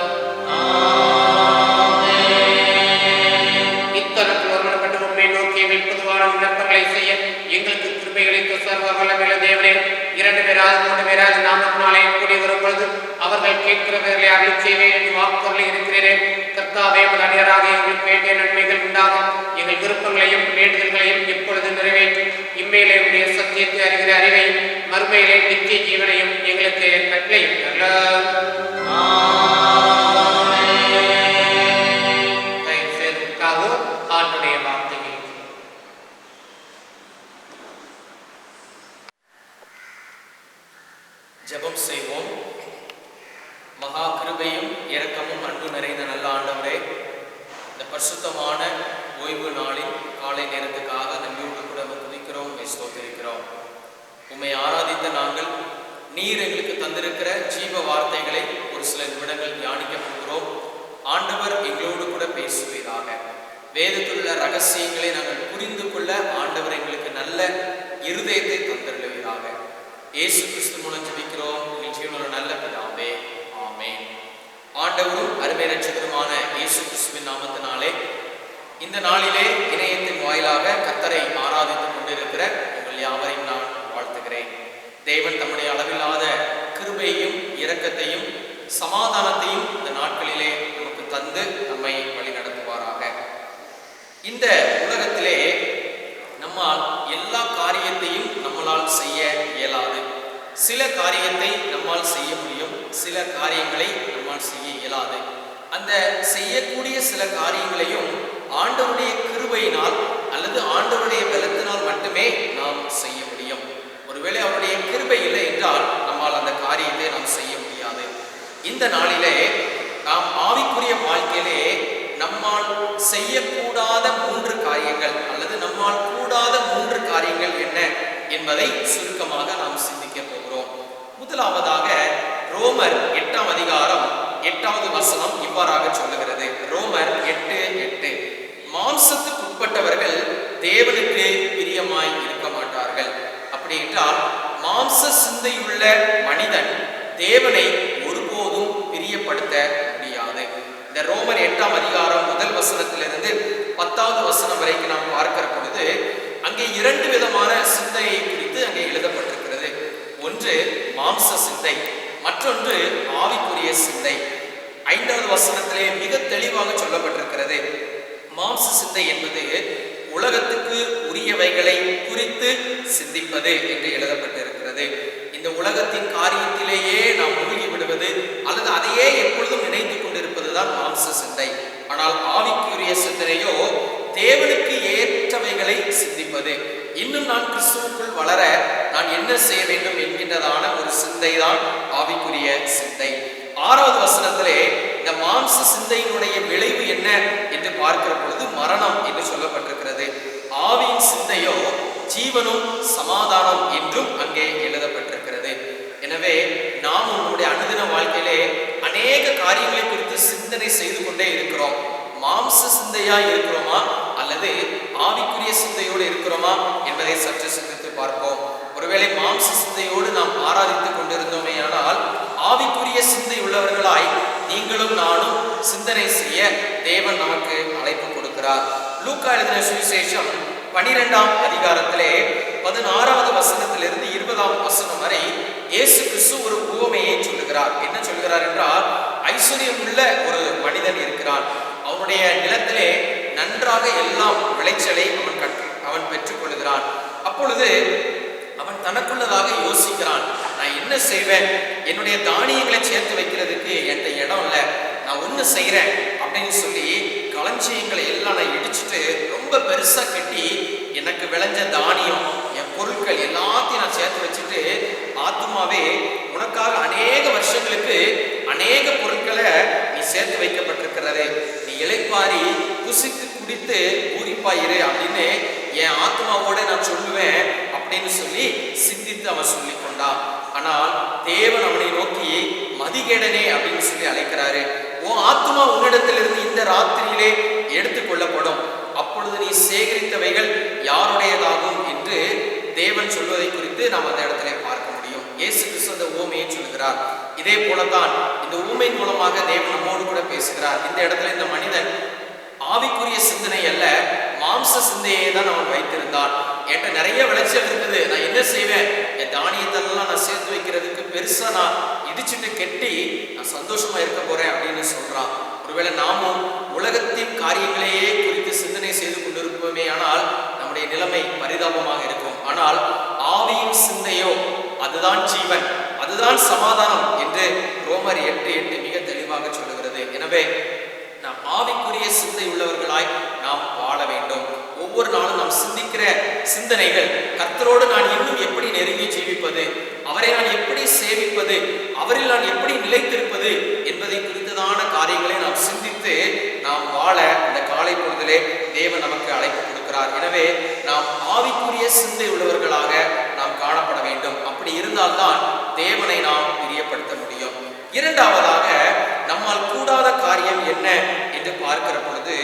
இத்தனத்தில் ஒருமனப்பட்டு உண்மை நோக்கி எங்கள் பொதுவான விண்ணப்பங்களை செய்ய எங்களுக்கு கிருபைகளை சர்வ வல்லமையுள்ள தேவனே, 2 பேராது 3 பேராது நாமத்தினாலே கூடி வரும் பொழுது அவர்கள் கேட்கிறவர்களை அருள் செய்வேன் என்று வாக்குறுதி இருக்கிறேன். கர்த்தாவே, உமது அடியாராக எங்களுக்கு வேண்டிய நன்மைகள் உண்டாகும். எங்கள் விருப்பங்களையும் வேண்டுதல்களையும் எப்பொழுது நிறைவேற்றி இம்மையிலே உடைய சத்தியத்தை அறிகிற அறிவையும் மறுமையிலே நித்திய ஜீவனையும் எங்களுக்கு கட்டளையிட்டார். ஆண்டுடைய வார்த்தைகள் ஜெபம் செய்வோம். மகா கிருபையும் இரக்கமும் அன்பு நிறைந்த நல்ல ஆண்டவரே, இந்த பரிசுத்தமான ஓய்வு நாளில் காலை நேரத்துக்காக நன்றியோடு கூட துதிக்கிறோம், ஸ்தோத்திரிக்கிறோம். உம்மை ஆராதித்த நாங்கள் நீர் எங்களுக்கு தந்திருக்கிற ஜீவ வார்த்தைகளை ஒரு சில நிமிடங்கள் தியானிக்க போகிறோம். ஆண்டவர் எங்களோடு கூட பேசுவீராக. வேதத்துள்ள ரகசியங்களை நாங்கள் புரிந்து கொள்ள ஆண்டவர் எங்களுக்கு நல்ல இருதயத்தை தந்தருளுவீராக. இயேசு கிறிஸ்து மூலம் ஜெபிக்கிறோம் எங்கள் ஜீவனுள்ள நல்ல பிதாவே, ஆமென். ஆண்டவரும் அருமை இரட்சகருமான இயேசு கிறிஸ்துவின் நாமத்தினாலே இந்த நாளிலே இணையத்தின் வாயிலாக கர்த்தரை ஆராதித்துக் கொண்டிருக்கிற உங்கள் யாவரையும் நான் வாழ்த்துகிறேன். தேவன் தம்முடைய அளவில்லாத கிருபையையும் இரக்கத்தையும் சமாதானத்தையும் இந்த நாட்களிலே நமக்கு தந்து நம்மை வழி நடத்துவாராக. இந்த உலகத்திலே நம்மால் எல்லா காரியத்தையும் நம்மளால் செய்ய இயலாது. சில காரியத்தை நம்மால் செய்ய முடியும், சில காரியங்களை நம்மால் செய்ய இயலாது. அந்த செய்யக்கூடிய சில காரியங்களையும் ஆண்டவருடைய கிருபையினால் அல்லது ஆண்டவருடைய பலத்தினால் மட்டுமே நாம் செய்ய முடியும். ஒருவேளை அவருடைய கிருபை இல்லை என்றால் நம்மால் அந்த காரியத்தை நாம் செய்ய முடியாது. இந்த நாளிலே நாம் ஆவிக்குரிய வாழ்க்கையிலே நம்மால் செய்யக்கூடாத 3 காரியங்கள் அல்லது நம்மால் கூடாத 3 காரியங்கள் என்ன என்பதை சுருக்கமாக நாம் சிந்திக்க போகிறோம். முதலாவதாக ரோமர் 8ஆம் அதிகாரம் 8வது வசனம் இவ்வாறாக சொல்லுகிறது. ரோமர் 8:8, மாம்சத்துக்கு உட்பட்டவர்கள் தேவனுக்கு பிரியமாய் இருக்க மாட்டார்கள். அப்படி என்றால் மாம்ச சிந்தையுள்ள மனிதன் தேவனை ஒருபோதும் பிரியப்படுத்த முடியாது. இந்த இந்த ரோமர் 8ஆம் அதிகாரம் முதல் வசனத்திலிருந்து 10வது வசனம் வரைக்கும் நாம் பார்க்கிற பொழுது அங்கே 2 விதமான சிந்தையை குறித்து அங்கே எழுதப்பட்டிருக்கிறது. ஒன்று மாம்ச சிந்தை, மற்றொன்று ஆவிக்குரிய சிந்தை. 5வது வசனத்திலே மிக தெளிவாக சொல்லப்பட்டிருக்கிறது. மாம்ச சிந்தை என்பது உலகத்துக்கு உரியவைகளை குறித்து சிந்திப்பது என்று எழுதப்பட்டிருக்கிறது. இந்த உலகத்தின் காரியத்திலேயே நாம் மூழ்கி விடுவது அல்லது அதையே எப்பொழுதும் நினைத்துக் கொண்டிருப்பதுதான் மாம்ச சிந்தை. ஆனால் ஆவிக்குரிய சிந்தனையோ தேவனுக்கு ஏற்றவைகளை சிந்திப்பது. இன்னும் நான் கிறிஸ்துவுக்குள் வளர நான் என்ன செய்ய வேண்டும் என்கின்றதான ஒரு சிந்தை தான் ஆவிக்குரிய சிந்தை. 6வது வசனத்திலே இந்த மாம்ச சிந்தையினுடைய விளைவு என்ன என்று பார்க்கிற பொழுது மரணம் என்று சொல்லப்பட்டிருக்கிறது. ஆவியின் சிந்தையோ ஜீவனும் சமாதானம் என்றும் அங்கே எழுதப்பட்டிருக்கிறது. எனவே நாம் நம்முடைய அனுதின வாழ்க்கையிலே அநேக காரியங்களை குறித்து சிந்தனை செய்து கொண்டே இருக்கிறோம். மாம்ச சிந்தையா இருக்கிறோமா அல்லது ஆவிக்குரிய சிந்தையோடு இருக்கிறோமா என்பதை சற்று சிந்தித்து பார்ப்போம். ஒருவேளை மாம்ச சிந்தையோடு நாம் ஆராதித்துக் கொண்டிருந்தோமே ஆனால் ஆவிக்குரிய சிந்தை உள்ளவர்களாய் நீங்களும் நானும் சிந்தனை செய்ய தேவன் நமக்கு அழைப்பு கொடுக்கிறார். லூக்கா எழுதின சுவிசேஷம் 12ஆம் அதிகாரத்திலே 16வது வசனத்திலிருந்து 20ஆம் வசனம் வரை இயேசு கிறிஸ்து ஒரு உவமையை சொல்லுகிறார். என்ன சொல்கிறார் என்றால், ஐஸ்வர்யம் உள்ள ஒரு மனிதன் இருக்கிறான். அவனுடைய நிலத்திலே நன்றாக எல்லாம் விளைச்சலை அவன் பெற்றுக் கொள்கிறான். அப்பொழுது அவன் தனக்குள்ளதாக யோசிக்கிறான், நான் என்ன செய்வேன்? என்னுடைய தானியங்களை சேர்த்து வைக்கிறதுக்கு என்கிட்ட இடம் இல்லை, நான் ஒன்று செய்கிறேன் அப்படின்னு சொல்லி களஞ்சியங்களை எல்லாம் நான் இடிச்சுட்டு ரொம்ப பெருசா கட்டி எனக்கு விளைஞ்ச தானியம் என் பொருட்கள் எல்லாத்தையும் நான் சேர்த்து வச்சுட்டு, ஆத்துமாவே உனக்காக அநேக வருஷங்களுக்கு அநேக பொருட்களை நீ சேர்த்து வைக்கப்பட்டிருக்கிறது, நீ இளைப்பாரி புசித்து குடித்து பூரிப்பாயிரு அப்படின்னு என் ஆத்மாவோட நான் சொல்லுவேன் அப்படின்னு சொல்லி சிந்தித்து அவன் சொல்லி கொண்டான். ஆனால் தேவன் அவனை நோக்கி மதிகேடனே அப்படின்னு சொல்லி அழைக்கிறாரு. உன் ஆத்மா உன்னிடத்திலிருந்து இந்த ராத்திரியிலே எடுத்துக்கொள்ளப்படும், அப்பொழுது நீ சேகரித்தவைகள் யாருடையதாகும் என்று தேவன் சொல்வதை குறித்து நாம் அந்த இடத்துல பார்க்க முடியும். இயேசு கிறிஸ்து அந்த ஊமையை சொல்கிறார். இதே போலதான் இந்த ஊமை மூலமாக தேவன் நம்மோடு கூட பேசுகிறார். இந்த இடத்துல இந்த மனிதன் ஆவிக்குரிய சிந்தனை அல்ல, மாம்ச சிந்தையை தான் அவன் வைத்திருந்தான். என்கிட்ட நிறைய விளைச்சல் இருக்குது, நான் என்ன செய்வேன்? என் தானியத்தெல்லாம் நான் சேர்த்து வைக்கிறதுக்கு பெருசா நான் இடிச்சுட்டு கெட்டி நான் சந்தோஷமா இருக்க போறேன் அப்படின்னு சொல்றான். ஒருவேளை நாமும் உலகத்தின் காரியங்களையே குறித்து சிந்தனை செய்து கொண்டிருப்போமே ஆனால் நம்முடைய நிலைமை பரிதாபமாக இருக்கும். ஆனால் ஆவியின் சிந்தையோ அதுதான் ஜீவன், அதுதான் சமாதானம் என்று ரோமர் 8:8 மிக தெளிவாக சொல்லுகிறது. எனவே நாம் ஆவிக்குரிய சிந்தை உள்ளவர்களாய் நாம் வாழ வேண்டும். ஒவ்வொரு நாளும் நாம் சிந்திக்கிற சிந்தனைகள், கர்த்தரோடு நான் இன்னும் எப்படி நெருங்கி ஜீவிப்பது, அவரை நான் எப்படி சேவிப்பது, அவரில் நான் எப்படி நிலைத்திருப்பது என்பதை குறித்ததான காரியங்களை நாம் சிந்தித்து நாம் வாழ இந்த காலை பொழுதிலே தேவன் நமக்கு அழைப்பு கொடுக்கிறார். எனவே நாம் ஆவிக்குரிய சிந்தை உள்ளவர்களாக நாம் காணப்பட வேண்டும். அப்படி இருந்தால்தான் தேவனை நாம் பிரியப்படுத்த முடியும். இரண்டாவதாக, நம்மால் கூடாத காரியம் என்ன என்று பார்க்கிற பொழுது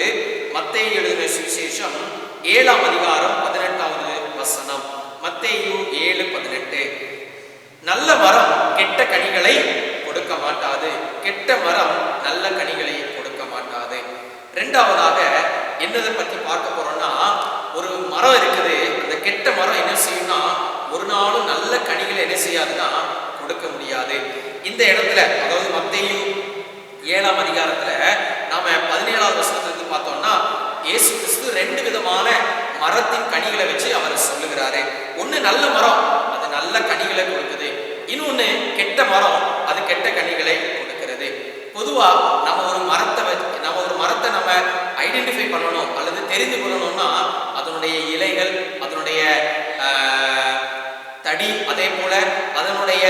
மத்தேயு எழுதின சுவிசேஷம் 7ஆம் அதிகாரம் 18வது வசனம். மத்தேயு 7:18. நல்ல மரம் கெட்ட கனிகளை கொடுக்க மாட்டாது, கெட்ட மரம் நல்ல கனிகளை கொடுக்க மாட்டாது. இரண்டாவதாக என்னதை பற்றி பார்க்க போறோம்னா, ஒரு மரம் இருக்குது, அந்த கெட்ட மரம் என்ன செய்யும்னா ஒரு நாளும் நல்ல கனிகளை என்ன செய்யாதுன்னா கொடுக்க முடியாது. இந்த இடத்துல, அதாவது மத்தேயு 7ஆம் அதிகாரத்துல நாம 17வது வசனத்திலிருந்து பார்த்தோம்னா இயேசு கிறிஸ்து 2 விதமான மரத்தின் கனிகளை வச்சு அவர் சொல்லுகிறாரு. ஒண்ணு நல்ல மரம், அது நல்ல கனிகளை கொடுக்குது. இன்னொன்னு கெட்ட மரம், அது கெட்ட கனிகளை கொடுக்கிறது. பொதுவா நம்ம ஒரு மரத்தை நம்ம ஐடென்டிஃபை பண்ணணும் அல்லது தெரிந்து கொள்ளணும்னா அதனுடைய இலைகள், அதனுடைய தடி, அதே போல அதனுடைய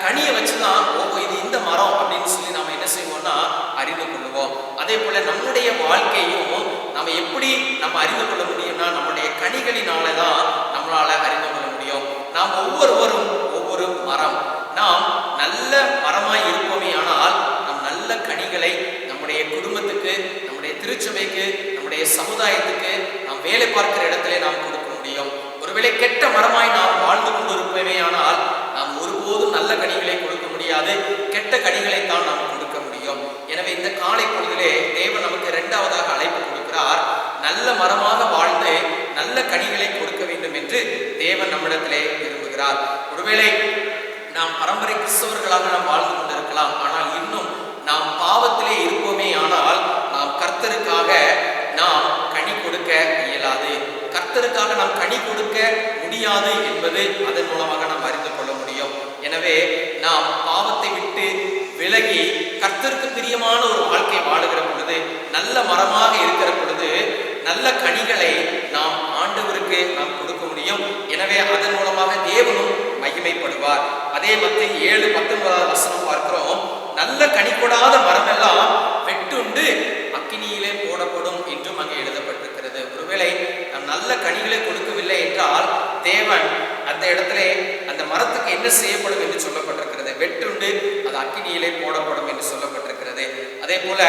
கனியை வச்சுதான் இது இந்த மரம் அப்படின்னு சொல்லி நாம என்ன செய்வோம்னா அறிந்து கொள்ளுவோம். அதே போல நம்முடைய வாழ்க்கையும் நம்ம எப்படி நம்ம அறிந்து கொள்ள முடியும்னா நம்முடைய கனிகளினாலதான் நம்மளால அறிந்து கொள்ள முடியும். நாம் ஒவ்வொருவரும் ஒவ்வொரு மரம். நாம் நல்ல மரமாய் இருப்போமே ஆனால் நம் நல்ல கனிகளை நம்முடைய குடும்பத்துக்கு, நம்முடைய திருச்சபைக்கு, நம்முடைய சமுதாயத்துக்கு, நாம் வேலை பார்க்கிற இடத்துல நாம் கொடுக்க முடியும். ஒருவேளை கெட்ட மரமாய் நாம் வாழ்ந்து கொண்டிருப்போமே ஆனால் நாம் ஒருபோதும் நல்ல கனிகளை கொடுக்க முடியாது, கெட்ட கனிகளைத்தான் நாம் கொடுக்க முடியும். முடியும். எனவே இந்த காலை பொழுதிலே தேவன் நமக்கு இரண்டாவதாக அழைப்பு கொடுக்கிறார். நல்ல மரமாக வாழ்ந்து நல்ல கனிகளை கொடுக்க வேண்டும் என்று தேவன் நம்மிடத்திலே விரும்புகிறார். ஒருவேளை நாம் பரம்பரை கிறிஸ்தவர்களாக நாம் வாழ்ந்து கொண்டிருக்கலாம். ஆனால் இன்னும் நாம் பாவத்திலே இருப்போமே ஆனால் நாம் கர்த்தருக்காக நாம் கனி கொடுக்க இயலாது. கர்த்தருக்காக நாம் கனி கொடுக்க முடியாது என்பது அதன் மூலமாக நாம் அறிந்து கொள்ள முடியும். எனவே நாம் பாவத்தை விட்டு விலகி கர்த்தருக்கு பிரியமான ஒரு வாழ்க்கை வாழுகிற பொழுது, நல்ல மரமாக இருக்கிற பொழுது நல்ல கனிகளை நாம் ஆண்டவருக்கு நாம் கொடுக்க முடியும். எனவே அதன் மூலமாக தேவனும் மகிமைப்படுவார். அதே மத்தேயு 7:19 பார்க்கிறோம். நல்ல கனி கொடாத மரம் எல்லாம் வெட்டுண்டு அக்கினியிலே போடப்படும் என்றும் அங்கே எழுதப்பட்டிருக்கிறது. ஒருவேளை நாம் நல்ல கனிகளை கொடுக்கவில்லை என்றால் தேவன் அந்த இடத்துல அந்த மரத்துக்கு என்ன செய்யப்படும் என்று சொல்லப்பட்டிருக்கிறது? வெட்டுண்டு அது அக்கினியிலே போடப்படும் என்று சொல்லப்பட்டிருக்கிறது. அதே போல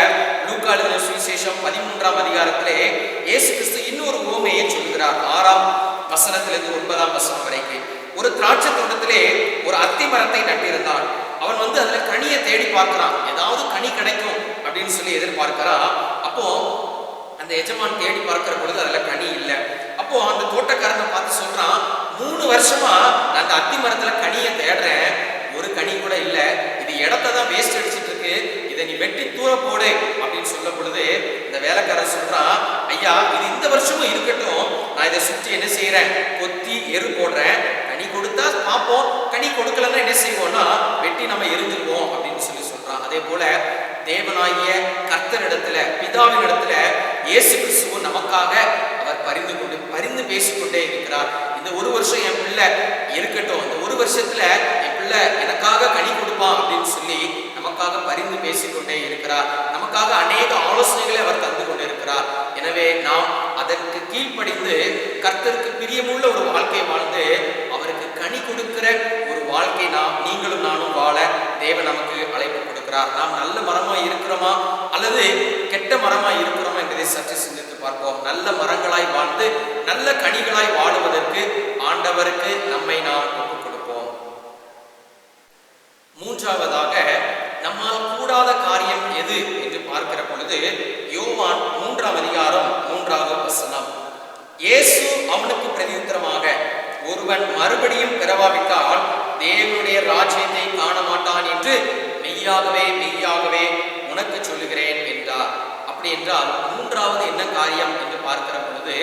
லூக்கா எழுதின சுவிசேஷம் 13ஆம் அதிகாரத்திலே இயேசு கிறிஸ்து இன்னொரு உவமையை சொல்கிறார். 6ஆம் வசனத்திலிருந்து 9ஆம் வசனம் வரைக்கும். ஒரு திராட்சை தோட்டத்திலே ஒரு அத்தி மரத்தை நட்டிருந்தான். அவன் அதுல கனியை தேடி பார்க்கிறான். ஏதாவது கனி கிடைக்கும் அப்படின்னு சொல்லி எதிர்பார்க்கிறான். அப்போ அந்த எஜமான் தேடி பார்க்கிற பொழுது அதுல கனி இல்லை. அப்போ அந்த தோட்டக்காரனை பார்த்து சொல்றான், 3 வருஷமா நான் அந்த அத்தி மரத்துல கனியை தேடுறேன், ஒரு கனி கூட இல்லை. இது இடத்தை தான் வேஸ்ட் அடிச்சுட்டு இருக்கு, இதை நீ வெட்டி தூர போடு அப்படின்னு சொல்ல பொழுது இந்த வேலைக்காரன் சொல்றான், ஐயா இது இந்த வருஷமும் இருக்கட்டும், நான் இதை சுற்றி என்ன செய்யறேன், கொத்தி எரு போடுறேன், கனி கொடுத்தா பார்ப்போம், கனி கொடுக்கலன்னா என்ன செய்வோம்னா வெட்டி நம்ம எரிஞ்சிருவோம் அப்படின்னு சொல்லி சொல்றான். அதே போல தேவனாகிய கர்த்தரிடத்துல, பிதாவின் இடத்துல இயேசு கிறிஸ்துவும் நமக்காக அவர் பரிந்து பேசிக்கொண்டே இருக்கிறார். இந்த ஒரு வருஷம் என் பிள்ளை இருக்கட்டும், இந்த ஒரு வருஷத்துல என் பிள்ளை எனக்காக கனி கொடுப்பான் அப்படின்னு சொல்லி நமக்காக பரிந்து பேசிக்கொண்டே இருக்கிறார். நமக்காக அநேக ஆலோசனைகளை அவர் தந்து கொண்டிருக்கிறார். எனவே நாம் அதற்கு கீழ்ப்படிந்து கர்த்தருக்கு பிரியமுள்ள ஒரு வாழ்க்கை வாழ்ந்து அவருக்கு கனி கொடுக்கிற ஒரு வாழ்க்கை நீங்களும் நானும் வாழ தேவன் நமக்கு அழைப்பு கொடுக்கிறார். நாம் நல்ல மரமாய் இருக்கிறோமா அல்லது கெட்ட மரமாய் இருக்கிறோமா என்பதை சற்று சிந்தித்து பார்ப்போம். நல்ல மரங்களாய் வாழ்ந்து நல்ல கனிகளாய் வாழுவதற்கு ஆண்டவருக்கு நம்மை நாம் ஒப்புக் கொடுப்போம். மூன்றாவதாக நம்மால் கூடாத காரியம் எது என்று பார்க்கிற பொழுது யோவான் 3ஆம் அதிகாரம் 3வது வசனம். இயேசு அவனுக்கு பிரதியுத்தரமாக, ஒருவன் மறுபடியும் பிறவாவிட்டால் தேவனுடைய ராஜ்யத்தை காண மாட்டான் என்று மெய்யாகவே மெய்யாகவே உனக்கு சொல்லுகிறேன் என்றார். அப்படி என்றால் மூன்றாவது என்ன காரியம் என்று பார்க்கிற பொழுது,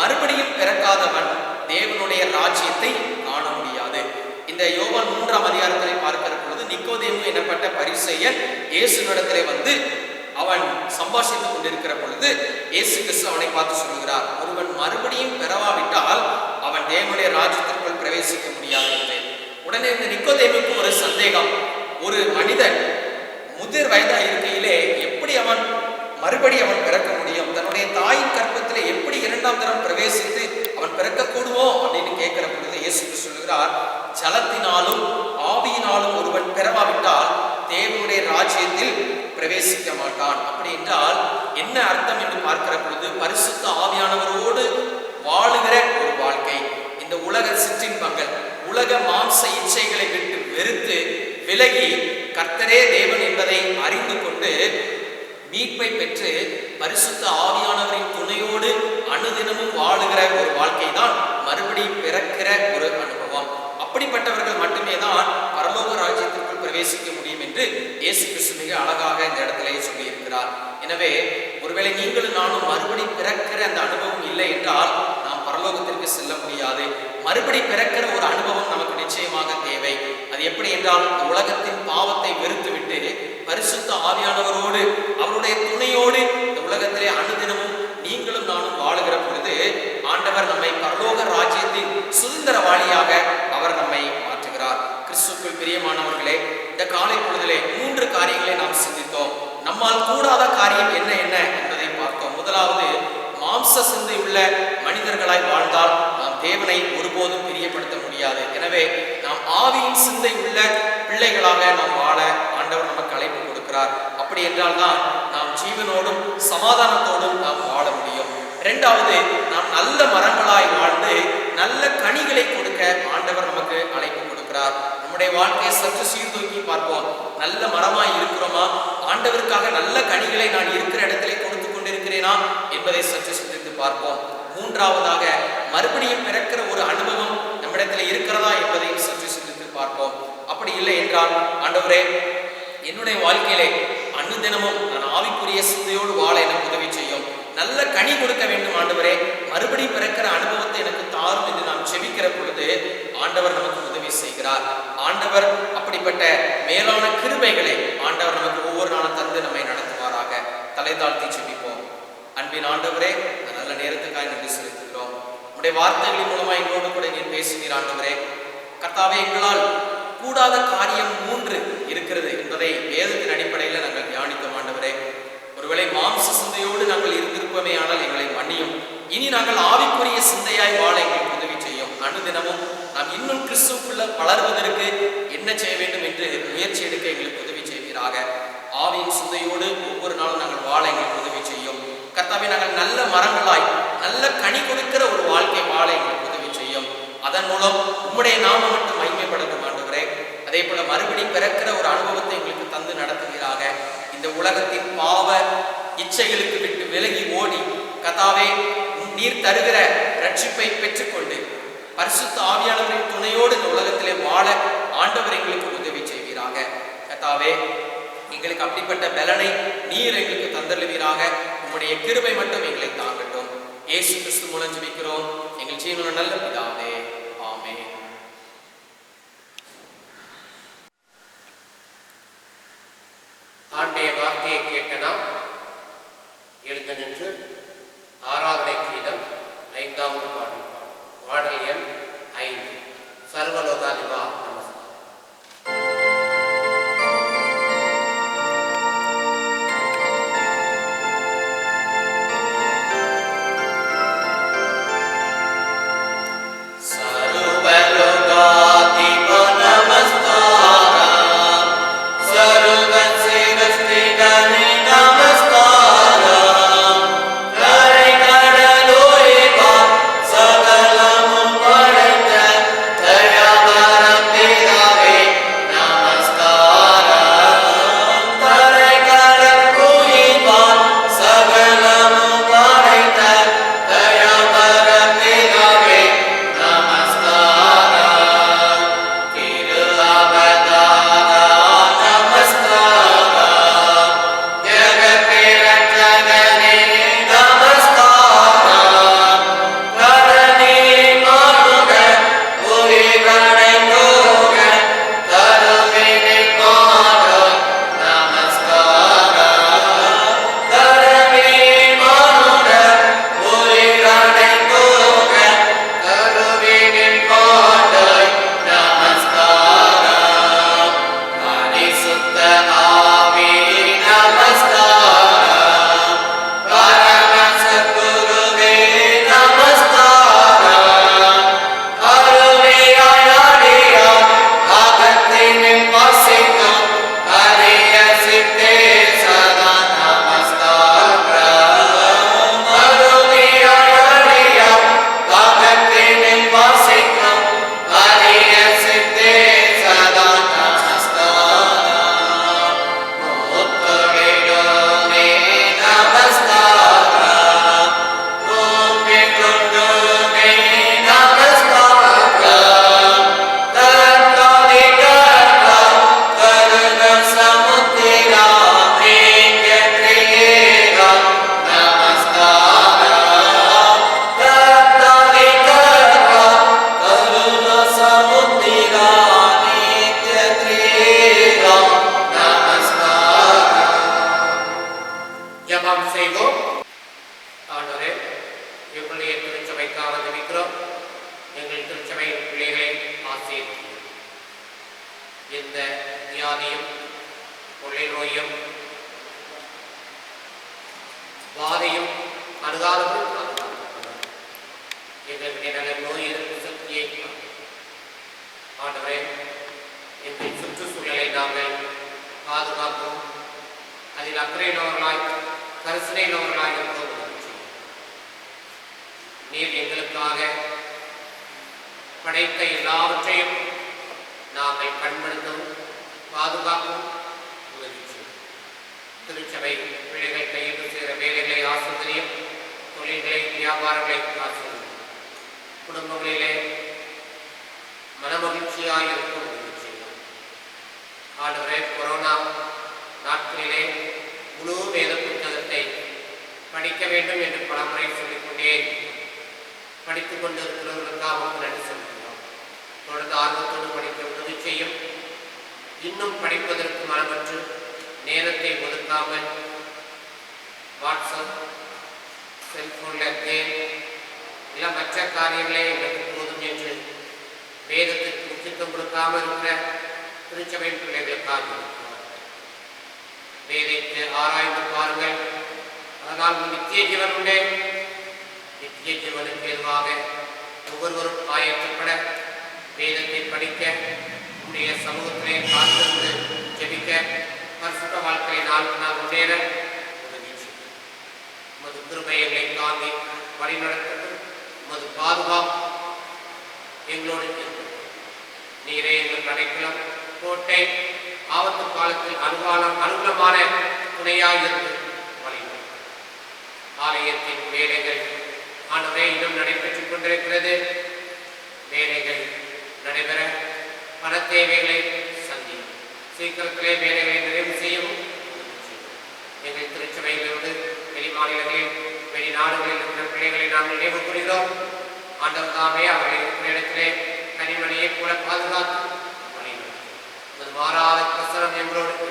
மறுபடியும் பிறக்காதவன் தேவனுடைய ராஜ்யத்தை காண முடியாது. இந்த யோவான் 3ஆம் அதிகாரத்திலே பார்க்கிற பொழுது நிக்கோதேமு எனப்பட்ட பரிசேயன் இயேசுவிடத்திலே அவன் சம்பாஷித்துக் கொண்டிருக்கிற பொழுது இயேசு கிறிஸ்து அவனை பார்த்து சொல்கிறார், ஒருவன் மறுபடியும் பெறவாவிட்டால் அவன் தேவனுடைய ராஜ்யத்திற்குள் பிரவேசிக்க முடியாது என்று. உடனே இந்த நிக்கோதேமுக்கு ஒரு சந்தேகம், ஒரு மனிதன் முதிர் வயதாக இருக்கையிலே எப்படி அவன் மறுபடியும் பிறக்க முடியும்? தன்னுடைய தாயின் கற்பத்திலே எப்படி 2ஆம் தரம் பிரவேசித்து அவன் பிறக்க கூடுவோ அப்படின்னு கேட்கிற பொழுது இயேசு சொல்கிறார், ஜலத்தினாலும் ஆவியினாலும் ஒருவன் பெறவாவிட்டால் தேவனுடைய ராஜ்யத்தில் பிரவேசிக்க மாட்டான். அப்படி என்றால் என்ன அர்த்தம் என்று பார்க்கிற பொழுது, பரிசுத்த ஆவியானவரோடு வாழுகிற ஒரு வாழ்க்கை, இந்த உலக சிற்றின்பங்கள், உலக மாம்ச இச்சைகளை விட்டு வெறுத்து விலகி கர்த்தரே தேவன் என்பதை அறிந்து கொண்டு மீட்பை பெற்று பரிசுத்த ஆவியானவரின் துணையோடு அனுதினமும் வாழுகிற ஒரு வாழ்க்கை தான் மறுபடியும் பிறக்கிற ஒரு அனுபவம். அப்படிப்பட்டவர்கள் மட்டுமே தான் பரலோக ராஜ்யத்திற்குள் பிரவேசிக்க முடியும் என்று இயேசு கிறிஸ்து மிக அழகாக இந்த இடத்திலே சொல்லி இருக்கிறார். எனவே ஒருவேளை நீங்களும் நானும் மறுபடி பிறக்கிற அந்த அனுபவம் இல்லை என்றால் நாம் பரலோகத்திற்கு செல்ல முடியாது. மறுபடி பிறக்கிற ஒரு அனுபவம் நமக்கு நிச்சயமாக தேவை. அது எப்படி என்றால், இந்த உலகத்தின் பாவத்தை வெறுத்துவிட்டு பரிசுத்த ஆவியானவரோடு அவருடைய துணையோடு இந்த உலகத்திலே அனுதினமும் நீங்களும் நானும் வாழுகிற பொழுது ஆண்டவர் நம்மை பரலோக ராஜ்யத்தின் சுதந்திரவாளியாக அவர் நம்மை மாற்றுகிறார். கிறிஸ்துவுக்குள் பிரியமானவர்களே, இந்த காலை பொழுதிலே 3 காரியங்களை நாம் சிந்தித்தோம். நம்மால் கூடாத காரியம் என்ன என்ன என்பதை பார்த்தோம். முதலாவது, மாம்ச சிந்தை உள்ள மனிதர்களாய் வாழ்ந்தால் நாம் தேவனை ஒருபோதும் பிரியப்படுத்த முடியாது. எனவே நாம் ஆவியின் சிந்தை உள்ள பிள்ளைகளாக நாம் வாழ ஆண்டவர் நமக்கு அழைப்பு கொடுக்கிறார். அப்படி என்றால் தான் நாம் ஜீவனோடும் சமாதானத்தோடும் நாம் வாழ முடியும். இரண்டாவது, நாம் நல்ல மரங்களாய் வாழ்ந்து நல்ல கனிகளை கொடுக்க ஆண்டவர் நமக்கு அழைப்பு கொடுக்கிறார். நம்முடைய வாழ்க்கையை சற்று சீர்தூக்கி பார்ப்போம். நல்ல மரமாய் இருக்கிறோமா? ஆண்டவருக்காக நல்ல கனிகளை நான் இருக்கிற இடத்திலே கொடுத்து கொண்டிருக்கிறேனா என்பதை சற்று சிந்தித்து பார்ப்போம். மூன்றாவதாக, மறுபடியும் பிறக்கிற ஒரு அனுபவம் நம்மிடத்தில் இருக்கிறதா என்பதையும் சற்று சிந்தித்து பார்ப்போம். அப்படி இல்லை என்றால், ஆண்டவரே, என்னுடைய வாழ்க்கையிலே அனுதினமும் நான் ஆவிக்குரிய சிந்தையோடு வாழ எனக்கு உதவி செய்யும். நல்ல கனி கொடுக்க வேண்டும் ஆண்டவரே, மறுபடி பிறக்கிற அனுபவத்தை எனக்கு தாரும் என்று நாம் செபிக்கிற பொழுது ஆண்டவர் நமக்கு உதவி செய்கிறார். ஆண்டவர் அப்படிப்பட்ட மேலான கிருபைகளை ஆண்டவர் நமக்கு ஒவ்வொரு நாளும் தந்து நம்மை நடத்துவாராக. தலை தாழ்த்தி செபிப்போம். அன்பின் ஆண்டவரே, நல்ல நேரத்துக்காக நன்றி செலுத்துகிறோம். உடைய வார்த்தைகளின் மூலமா எங்களோடு கூட நீர் பேசுகிறீர் ஆண்டவரே. கர்த்தாவே, எங்களால் கூடாத காரியம் 3 இருக்கிறது என்பதை வேதத்தின் அடிப்படையில் நாங்கள் தியானித்தோம் ஆண்டவரே. ஒருவேளை மாம்ச சிந்தையோடு நாங்கள் இருந்திருப்போமே ஆனால் எங்களை மன்னியும். இனி நாங்கள் ஆவிக்குரிய சிந்தையாய் வாழ எங்களுக்கு உதவி செய்யும். அனுதினமும் நாம் இன்னும் கிறிஸ்துவுக்குள்ள வளர்வதற்கு என்ன செய்ய வேண்டும் என்று முயற்சி எடுக்க எங்களுக்கு உதவி செய்வீராக. ஆவியின் சிந்தையோடு ஒவ்வொரு நாளும் நாங்கள் வாழ எங்களுக்கு உதவி செய்யும். கர்த்தாவே, நாங்கள் நல்ல மரங்களாய் நல்ல கனி கொடுக்கிற ஒரு வாழ்க்கை வாழ எங்களுக்கு உதவி செய்யும். அதன் மூலம் உம்முடைய நாமம் மட்டும் மகிமைப்படட்டும் ஆண்டவரே. அதே போல மறுபடி பிறக்கிற ஒரு அனுபவத்தை எங்களுக்கு தந்து நடத்துவீராக. இந்த உலகத்தின் பாவ இச்சைகளுக்கு விட்டு விலகி ஓடி கர்த்தாவே, நீர் தருகிற ரட்சிப்பை பெற்றுக்கொண்டு பரிசுத்த ஆவியானவரின் துணையோடு இந்த உலகத்திலே வாழ ஆண்டவர் எங்களுக்கு உதவி செய்வீராக. கர்த்தாவே, எங்களுக்கு அப்படிப்பட்ட பலனை நீர் எங்களுக்கு தந்தருவீராக. உம்முடைய கிருபை மட்டும் எங்களை தாங்கட்டும். இயேசு கிறிஸ்து மூலம் ஜெபிக்கிறோம் எங்கள் ஜீவனுள்ள நல்ல பிதாவே, ஆமென். ஆண்டவருடைய வார்த்தையை கேட்ட நாம் எழுந்து நின்று ஆராதனை கீதம் 5வது பாடல், பாடல் எண் 5, சர்வலோகாதிபா நமஸ்காரம். எந்த வியாதியும் கொள்ளை நோயும் வாதையும் அணுகாதவர்கள் எங்களுடைய நல்ல நோய் எதிர்ப்பு சக்தியை ஆண்டவரே, எங்கள் சுற்றுச்சூழலை நாங்கள் பாதுகாப்போம். அதில் அக்கறையினவர்களாய் கரிசனையினவர்களாய் இருப்போம். நீர் எங்களுக்காக படைத்த எல்லாவற்றையும் நாங்கள் பண்படுத்தவும் பாதுகாக்கவும் உதவி செய்யும். திருச்சபை பிள்ளைகள் கையில் செய்கிற வேலைகளை ஆசிரியம், தொழில்களை வியாபாரங்களை ஆசிரியம், குடும்பங்களிலே மனமகிழ்ச்சியாக இருக்கும் உதவி செய்யும். ஆண்டவரே, கொரோனா நாட்களிலே முழு வேத புத்தகத்தை படிக்க வேண்டும் என்று பலமுறை சொல்லிக்கொண்டே படித்துக் கொண்டிருக்கிறவர்களுக்காக நன்றி சொல்கிறோம். தொடர்ந்து ஆர்வத்தோடு படிக்க உதவி செய்யும். இன்னும் படிப்பதற்கு மனமற்று நேரத்தை ஒதுக்காமல் வாட்ஸ்அப், செல்போனில் கேம் எல்லாம் மற்ற காரியங்களே எங்களுக்கு போதும் என்று வேதத்துக்கு முக்கியத்துவம் கொடுக்காமல் இருக்கிற திருச்சபை பிள்ளைகளுக்காக வேதத்தை ஆராய்ந்து பாருங்கள். அதனால் நித்திய ஜீவன் உண்டே. நித்திய ஜீவனுக்கு எதுவாக ஒவ்வொருவரும் ஆயத்தப்பட வேதத்தை படிக்க, உடைய சமூகத்திலே காத்திருந்து ஜெபிக்க, பரிசுத்த வாழ்க்கையை நாளுக்கு நாள் முன்னேற உதவி செய்யும். உமது கிருபையை தாங்கி வழிநடத்தட்டும். உமது பாதுகாப்பு எங்களோடு இருக்கும். நீரே எங்களுக்கு அடைக்கலம், கோட்டை, ஆபத்து காலத்தில் அனுகூலமான துணையாயிருந்து வழிநடத்தும். ஆலயத்தின் வேலைகள் ஆண்டவரே இன்னும் நடைபெற்றுக் கொண்டிருக்கிறது. வேலைகள் நடைபெற பண தேவைகளை சந்தி சீக்கிரத்திலே வேலைகளை நிறைவு செய்யவும் எங்கள் திருச்சபையிலிருந்து வெளி மாநிலங்களில் வெளிநாடுகளில் இருக்கிற பிள்ளைகளை நாம் நினைவு கூறுகிறோம். ஆண்டவர் தாமே அவர்கள் இருக்கிற இடத்திலே கனிமணியை கூட பாதுகாத்து வழிநடத்தும். மாறாத பிரசனம் எங்களோடு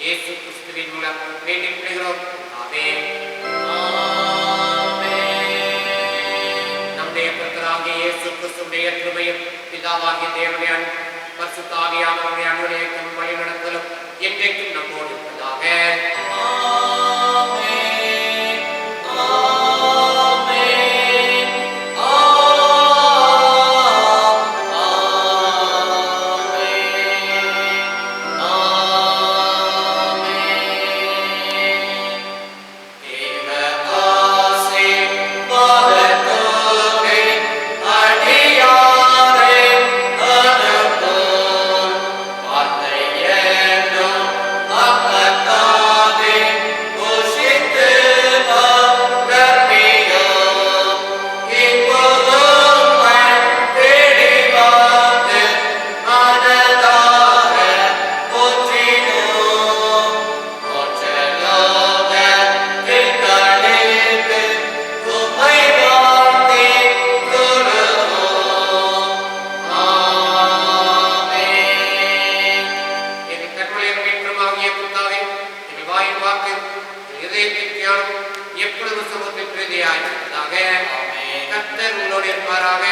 இயேசு கிறிஸ்துவின் மூலம் வேண்டிக் கொள்கிறோம். ஆமென். நம்முடைய கர்த்தராகிய இயேசு கிறிஸ்துவின் கிருபையும் பிதாவாகிய தேவனுடைய அன்பும் பரிசுத்த ஆவியானவருடைய அனுகிரகமும் வழிநடத்தலும் என்றைக்கும் நம்மோடு இருப்பதாக. எப்பொழுது சமூகத்தில் பிரதியாய் கர்த்தர் உங்களோடு இருப்பாராக.